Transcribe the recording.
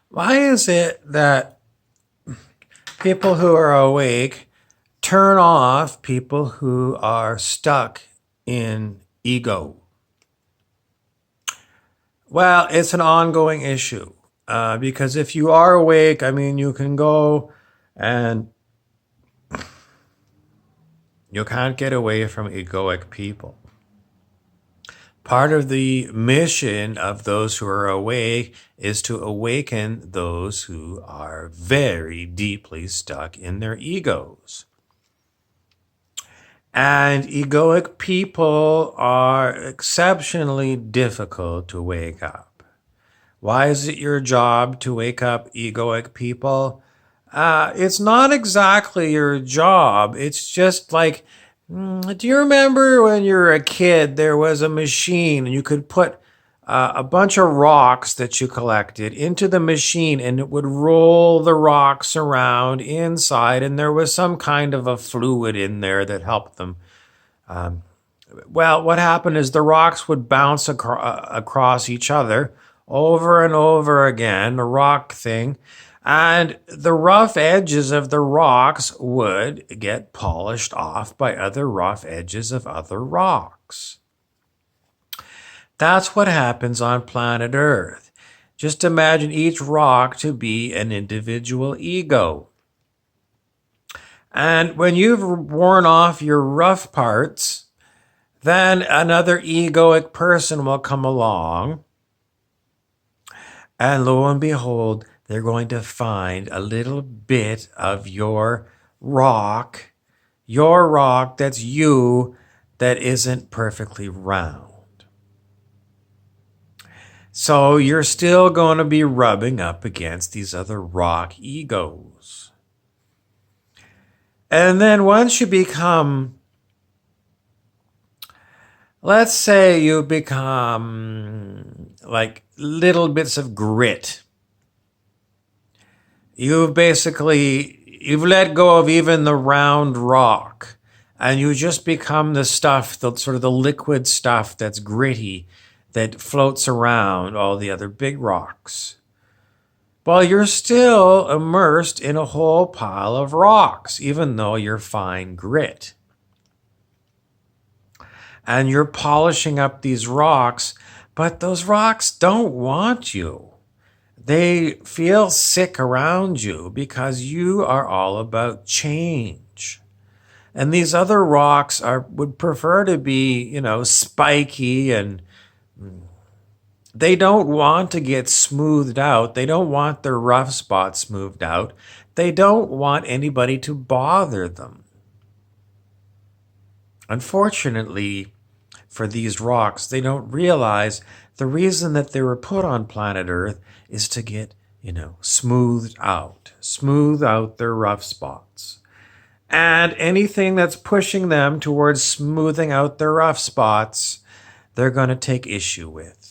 Why is it that people who are awake turn off people who are stuck in ego? Well, it's an ongoing issue because if you are awake, I mean, you can go and you can't get away from egoic people. Part of the mission of those who are awake is to awaken those who are very deeply stuck in their egos. And egoic people are exceptionally difficult to wake up. Why is it your job to wake up egoic people? It's not exactly your job. It's just like, do you remember when you were a kid, there was a machine and you could put a bunch of rocks that you collected into the machine and it would roll the rocks around inside, and there was some kind of a fluid in there that helped them. Well, what happened is the rocks would bounce across each other over and over again, the rock thing, and the rough edges of the rocks would get polished off by other rough edges of other rocks. That's what happens on planet Earth. Just imagine each rock to be an individual ego. And when you've worn off your rough parts, then another egoic person will come along, and lo and behold, they're going to find a little bit of your rock that's you, that isn't perfectly round. So you're still going to be rubbing up against these other rock egos. And then once you become, let's say you become like little bits of grit. You've let go of even the round rock, and you just become the stuff, the sort of the liquid stuff that's gritty, that floats around all the other big rocks. Well, you're still immersed in a whole pile of rocks, even though you're fine grit. And you're polishing up these rocks, but those rocks don't want you. They feel sick around you because you are all about change. And these other rocks would prefer to be, spiky, and they don't want to get smoothed out. They don't want their rough spots smoothed out. They don't want anybody to bother them. Unfortunately, for these rocks, they don't realize the reason that they were put on planet Earth is to get, smooth out their rough spots. And anything that's pushing them towards smoothing out their rough spots, they're going to take issue with.